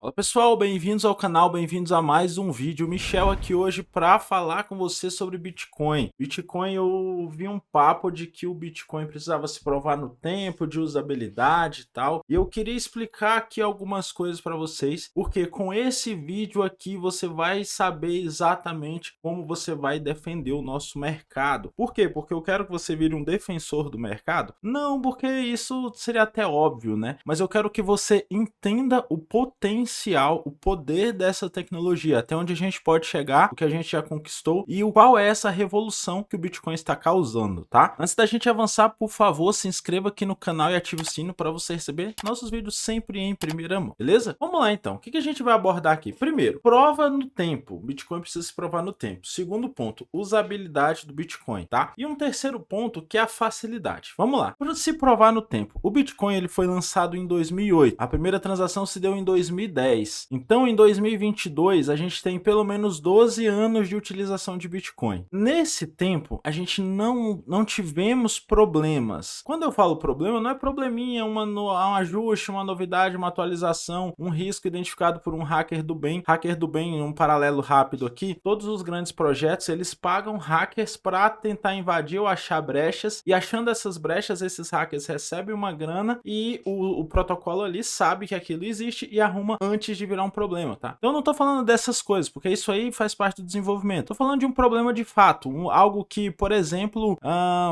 Fala pessoal, bem-vindos ao canal, bem-vindos a mais um vídeo. Michel aqui hoje para falar com você sobre Bitcoin. Bitcoin, eu vi um papo de que o Bitcoin precisava se provar no tempo, de usabilidade e tal. E eu queria explicar aqui algumas coisas para vocês, porque com esse vídeo aqui você vai saber exatamente como você vai defender o nosso mercado. Por quê? Porque eu quero que você vire um defensor do mercado? Não, porque isso seria até óbvio, né? Mas eu quero que você entenda o potencial, o poder dessa tecnologia, até onde a gente pode chegar, o que a gente já conquistou e qual é essa revolução que o Bitcoin está causando, tá? Antes da gente avançar, por favor, se inscreva aqui no canal e ative o sino para você receber nossos vídeos sempre em primeira mão, beleza? Vamos lá então, o que a gente vai abordar aqui? Primeiro, prova no tempo. O Bitcoin precisa se provar no tempo. Segundo ponto, usabilidade do Bitcoin, tá? E um terceiro ponto que é a facilidade. Vamos lá. Para se provar no tempo, o Bitcoin ele foi lançado em 2008. A primeira transação se deu em 2010. Então, em 2022, a gente tem pelo menos 12 anos de utilização de Bitcoin. Nesse tempo, a gente não tivemos problemas. Quando eu falo problema, não é probleminha, um ajuste, uma novidade, uma atualização, um risco identificado por um hacker do bem. Hacker do bem, um paralelo rápido aqui, todos os grandes projetos, eles pagam hackers para tentar invadir ou achar brechas, e achando essas brechas, esses hackers recebem uma grana e o protocolo ali sabe que aquilo existe e arruma antes de virar um problema, tá? Então eu não tô falando dessas coisas, porque isso aí faz parte do desenvolvimento. Tô falando de um problema de fato, algo que, por exemplo,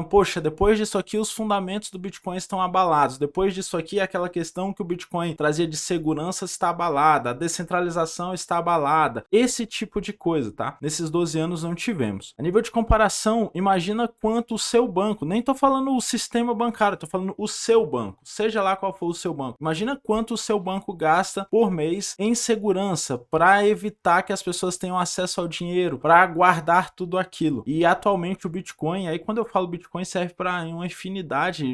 poxa, depois disso aqui os fundamentos do Bitcoin estão abalados. Depois disso aqui, aquela questão que o Bitcoin trazia de segurança está abalada, a descentralização está abalada. Esse tipo de coisa, tá? Nesses 12 anos não tivemos. A nível de comparação, imagina quanto o seu banco, nem tô falando o sistema bancário, tô falando o seu banco, seja lá qual for o seu banco. Imagina quanto o seu banco gasta por mês em segurança para evitar que as pessoas tenham acesso ao dinheiro, para guardar tudo aquilo. E atualmente o Bitcoin, aí quando eu falo Bitcoin serve para uma infinidade,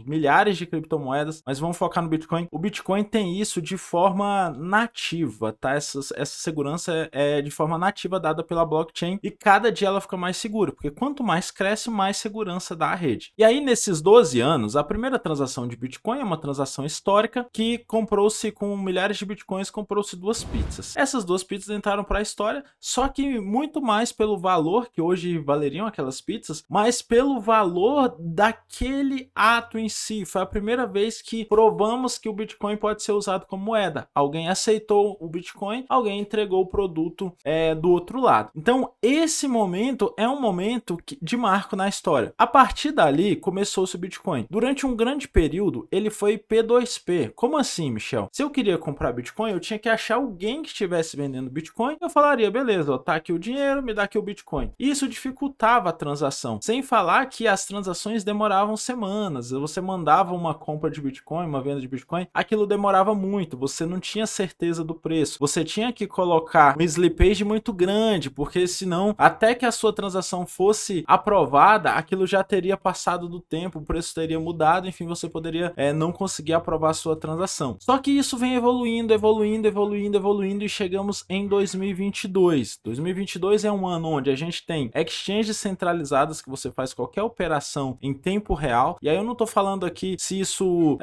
milhares de criptomoedas, mas vamos focar no Bitcoin. O Bitcoin tem isso de forma nativa, tá? Essa segurança é de forma nativa dada pela blockchain e cada dia ela fica mais segura, porque quanto mais cresce, mais segurança dá a rede. E aí nesses 12 anos, a primeira transação de Bitcoin é uma transação histórica que comprou-se com milhares de Bitcoins, comprou-se 2 pizzas. Essas 2 pizzas entraram para a história, só que muito mais pelo valor que hoje valeriam aquelas pizzas, mas pelo valor daquele ato em si. Foi a primeira vez que provamos que o Bitcoin pode ser usado como moeda. Alguém aceitou o Bitcoin, alguém entregou o produto do outro lado. Então esse momento é um momento de marco na história. A partir dali começou-se o Bitcoin. Durante um grande período ele foi P2P. Como assim, Michel? Se eu queria comprar Bitcoin, eu tinha que achar alguém que estivesse vendendo Bitcoin. Eu falaria, beleza, ó, tá aqui o dinheiro, me dá aqui o Bitcoin. Isso dificultava a transação. Sem falar que as transações demoravam semanas. Você mandava uma compra de Bitcoin, uma venda de Bitcoin, aquilo demorava muito. Você não tinha certeza do preço. Você tinha que colocar um slippage muito grande, porque senão, até que a sua transação fosse aprovada, aquilo já teria passado do tempo, o preço teria mudado, enfim, você poderia não conseguir aprovar a sua transação. Só que isso vem evoluindo e chegamos em 2022. 2022 é um ano onde a gente tem exchanges centralizadas que você faz qualquer operação em tempo real. E aí eu não tô falando aqui se isso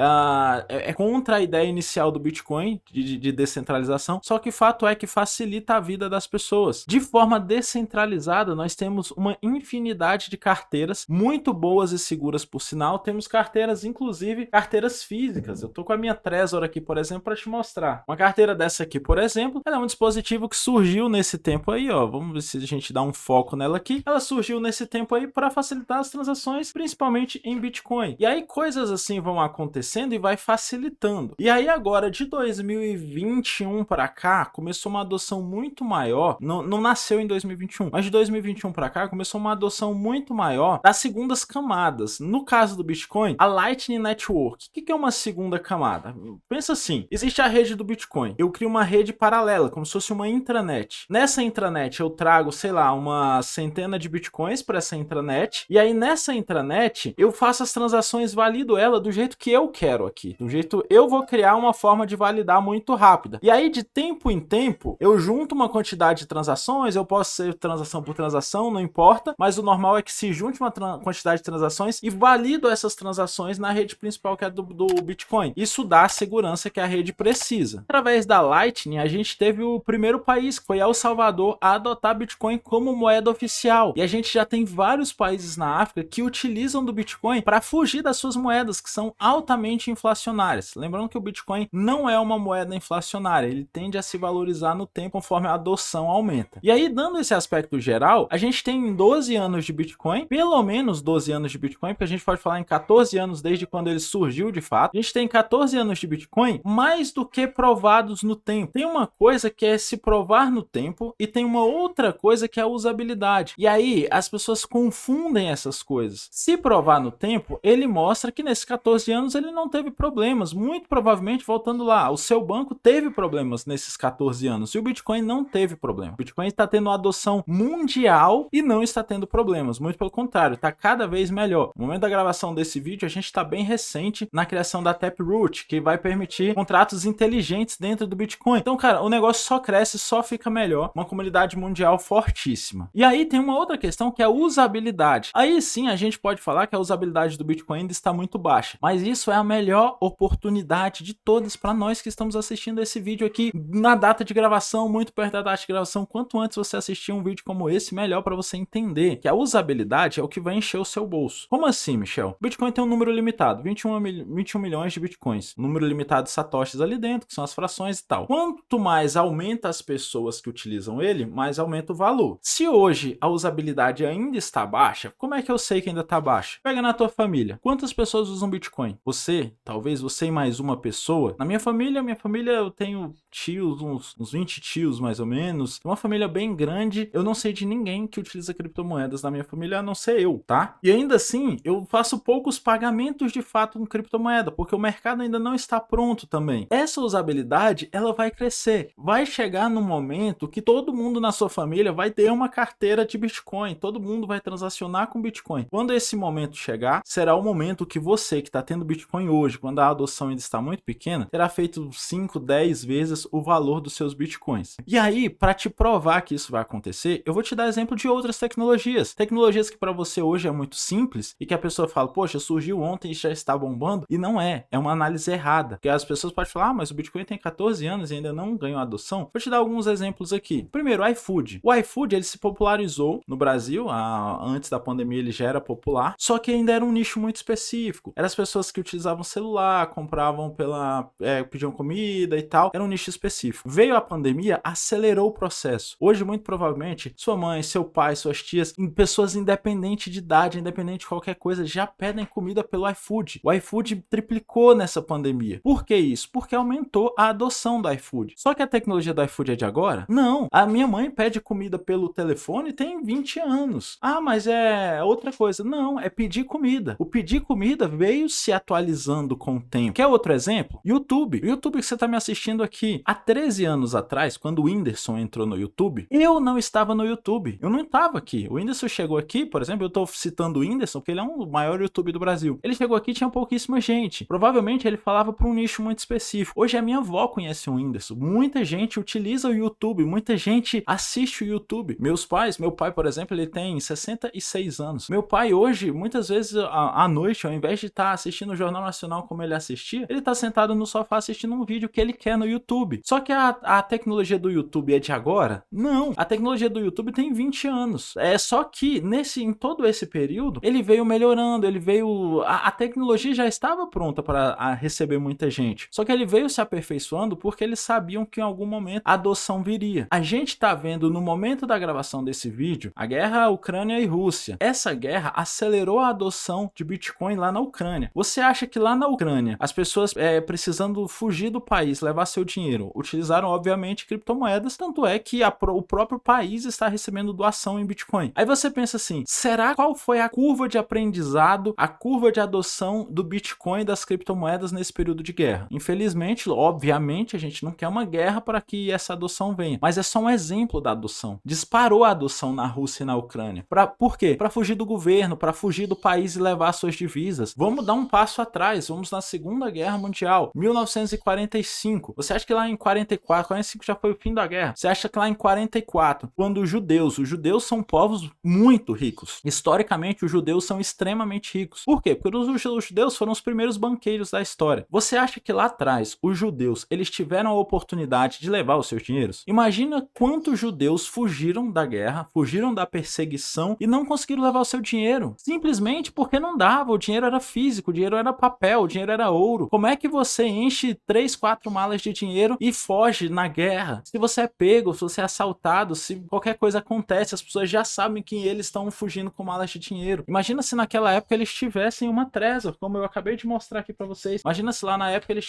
é contra a ideia inicial do Bitcoin de descentralização, só que o fato é que facilita a vida das pessoas. De forma descentralizada, nós temos uma infinidade de carteiras muito boas e seguras, por sinal. Temos carteiras, inclusive carteiras físicas. Eu tô com a minha Trezor aqui, por exemplo, para te mostrar. Uma carteira dessa aqui, por exemplo, ela é um dispositivo que surgiu nesse tempo aí, ó. Vamos ver se a gente dá um foco nela aqui. Ela surgiu nesse tempo aí para facilitar as transações, principalmente em Bitcoin. E aí coisas assim vão acontecendo e vai facilitando. E aí agora, de 2021 para cá, começou uma adoção muito maior. Não nasceu em 2021, mas de 2021 para cá começou uma adoção muito maior das segundas camadas. No caso do Bitcoin, a Lightning Network. O que é uma segunda camada? Pensa assim, existe a rede do Bitcoin. Eu crio uma rede paralela, como se fosse uma intranet. Nessa intranet eu trago, sei lá, uma centena de Bitcoins para essa intranet. E aí nessa intranet eu faço as transações, valido ela do jeito que eu quero aqui. Do jeito eu vou criar uma forma de validar muito rápida. E aí de tempo em tempo eu junto uma quantidade de transações, eu posso ser transação por transação, não importa. Mas o normal é que se junte uma quantidade de transações e valido essas transações na rede principal que é do Bitcoin. Isso dá a segurança que a rede precisa. Beleza. Através da Lightning, a gente teve o primeiro país, que foi El Salvador, a adotar Bitcoin como moeda oficial. E a gente já tem vários países na África que utilizam do Bitcoin para fugir das suas moedas, que são altamente inflacionárias. Lembrando que o Bitcoin não é uma moeda inflacionária, ele tende a se valorizar no tempo conforme a adoção aumenta. E aí, dando esse aspecto geral, a gente tem 12 anos de Bitcoin, pelo menos 12 anos de Bitcoin, porque a gente pode falar em 14 anos desde quando ele surgiu de fato. A gente tem 14 anos de Bitcoin, mais do que provados no tempo. Tem uma coisa que é se provar no tempo e tem uma outra coisa que é a usabilidade. E aí, as pessoas confundem essas coisas. Se provar no tempo, ele mostra que nesses 14 anos ele não teve problemas. Muito provavelmente, voltando lá, o seu banco teve problemas nesses 14 anos e o Bitcoin não teve problema. O Bitcoin está tendo uma adoção mundial e não está tendo problemas. Muito pelo contrário, está cada vez melhor. No momento da gravação desse vídeo, a gente está bem recente na criação da Taproot, que vai permitir contratos inteligentes dentro do Bitcoin. Então, cara, o negócio só cresce, só fica melhor. Uma comunidade mundial fortíssima. E aí tem uma outra questão que é a usabilidade. Aí sim a gente pode falar que a usabilidade do Bitcoin ainda está muito baixa. Mas isso é a melhor oportunidade de todas para nós que estamos assistindo esse vídeo aqui na data de gravação, muito perto da data de gravação. Quanto antes você assistir um vídeo como esse, melhor para você entender que a usabilidade é o que vai encher o seu bolso. Como assim, Michel? O Bitcoin tem um número limitado, 21 milhões de Bitcoins. Número limitado de satoshis ali dentro, que são as frações e tal. Quanto mais aumenta as pessoas que utilizam ele, mais aumenta o valor. Se hoje a usabilidade ainda está baixa, como é que eu sei que ainda está baixa? Pega na tua família. Quantas pessoas usam Bitcoin? Você, talvez você e mais uma pessoa. Na minha família eu tenho tios, uns 20 tios mais ou menos. Uma família bem grande. Eu não sei de ninguém que utiliza criptomoedas na minha família, a não ser eu, tá? E ainda assim, eu faço poucos pagamentos de fato com criptomoeda, porque o mercado ainda não está pronto também. Essa usabilidade, ela vai crescer. Vai chegar no momento que todo mundo na sua família vai ter uma carteira de Bitcoin. Todo mundo vai transacionar com Bitcoin. Quando esse momento chegar, será o momento que você que está tendo Bitcoin hoje, quando a adoção ainda está muito pequena, terá feito 5, 10 vezes o valor dos seus Bitcoins. E aí, para te provar que isso vai acontecer, eu vou te dar exemplo de outras tecnologias. Tecnologias que para você hoje é muito simples e que a pessoa fala, poxa, surgiu ontem e já está bombando. E não é. É uma análise errada. Porque as pessoas podem falar, mas o Bitcoin tem 14 anos e ainda não ganhou adoção. Vou te dar alguns exemplos aqui. Primeiro, o iFood. O iFood, ele se popularizou no Brasil. Antes da pandemia ele já era popular. Só que ainda era um nicho muito específico. Eram as pessoas que utilizavam celular, compravam pediam comida e tal. Era um nicho específico. Veio a pandemia, acelerou o processo. Hoje, muito provavelmente, sua mãe, seu pai, suas tias, pessoas independentes de idade, independente de qualquer coisa, já pedem comida pelo iFood. O iFood triplicou nessa pandemia. Por que isso? Porque aumentou a adoção do iFood. Só que a tecnologia do iFood é de agora? Não. A minha mãe pede comida pelo telefone tem 20 anos. Ah, mas é outra coisa. Não, é pedir comida. O pedir comida veio se atualizando com o tempo. Quer outro exemplo? YouTube. O YouTube que você está me assistindo aqui. Há 13 anos atrás, quando o Whindersson entrou no YouTube, eu não estava no YouTube. Eu não estava aqui. O Whindersson chegou aqui, por exemplo, eu estou citando o Whindersson porque ele é um maior YouTube do Brasil. Ele chegou aqui e tinha pouquíssima gente. Provavelmente ele falava para um nicho muito específico. Hoje a minha avó conhece o Whindersson. Muita gente utiliza o YouTube, muita gente assiste o YouTube. Meu pai, por exemplo, ele tem 66 anos. Meu pai hoje, muitas vezes à noite, ao invés de estar assistindo o Jornal Nacional como ele assistia, ele está sentado no sofá assistindo um vídeo que ele quer no YouTube. Só que a tecnologia do YouTube é de agora? Não. A tecnologia do YouTube tem 20 anos. É só que em todo esse período, ele veio melhorando, a tecnologia já estava pronta para receber muita gente. Só que ele veio se aperfeiçoando porque eles sabiam que em algum momento a adoção viria. A gente está vendo no momento da gravação desse vídeo a guerra Ucrânia e Rússia. Essa guerra acelerou a adoção de Bitcoin lá na Ucrânia. Você acha que lá na Ucrânia as pessoas precisando fugir do país, levar seu dinheiro, utilizaram obviamente criptomoedas, tanto é que o próprio país está recebendo doação em Bitcoin. Aí você pensa assim, qual foi a curva de aprendizado, a curva de adoção do Bitcoin e das criptomoedas nesse período de guerra? Infelizmente, obviamente, a gente não quer uma guerra para que essa adoção venha, mas é só um exemplo da adoção. Disparou a adoção na Rússia e na Ucrânia. Por quê? Para fugir do governo, para fugir do país e levar suas divisas. Vamos dar um passo atrás, vamos na Segunda Guerra Mundial, 1945. Você acha que lá em 45 já foi o fim da guerra? Você acha que lá em 44, quando os judeus são povos muito ricos. Historicamente, os judeus são extremamente ricos. Por quê? Porque os judeus foram os primeiros banqueiros da história. Você acha que lá atrás, os judeus judeus, eles tiveram a oportunidade de levar os seus dinheiros? Imagina quantos judeus fugiram da guerra, fugiram da perseguição e não conseguiram levar o seu dinheiro, simplesmente porque não dava, o dinheiro era físico, o dinheiro era papel, o dinheiro era ouro. Como é que você enche 3, 4 malas de dinheiro e foge na guerra? Se você é pego, se você é assaltado, se qualquer coisa acontece, as pessoas já sabem que eles estão fugindo com malas de dinheiro. Imagina se naquela época eles tivessem uma Trezor, como eu acabei de mostrar aqui para vocês. Imagina se lá na época eles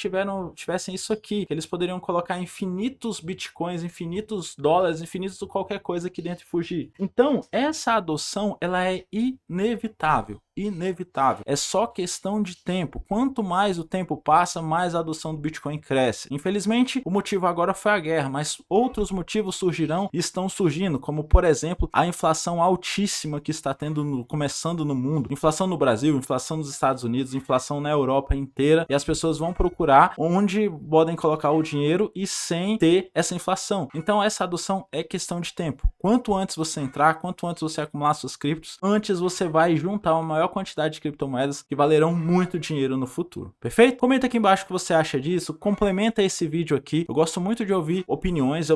tivessem isso aqui, que eles poderiam colocar infinitos bitcoins, infinitos dólares, infinitos qualquer coisa aqui dentro e fugir. Então, essa adoção, ela é inevitável. Inevitável. É só questão de tempo. Quanto mais o tempo passa, mais a adoção do Bitcoin cresce. Infelizmente, o motivo agora foi a guerra, mas outros motivos surgirão e estão surgindo, como por exemplo, a inflação altíssima que está começando no mundo. Inflação no Brasil, inflação nos Estados Unidos, inflação na Europa inteira, e as pessoas vão procurar onde podem colocar o dinheiro e sem ter essa inflação. Então essa adoção é questão de tempo. Quanto antes você entrar, quanto antes você acumular suas criptos, antes você vai juntar uma maior quantidade de criptomoedas que valerão muito dinheiro no futuro. Perfeito? Comenta aqui embaixo o que você acha disso, complementa esse vídeo aqui. Eu gosto muito de ouvir opiniões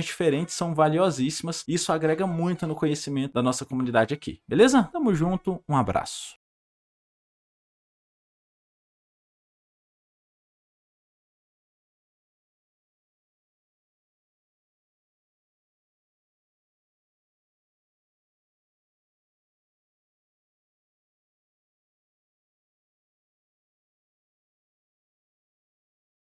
diferentes são valiosíssimas e isso agrega muito no conhecimento da nossa comunidade aqui. Beleza? Tamo junto, um abraço.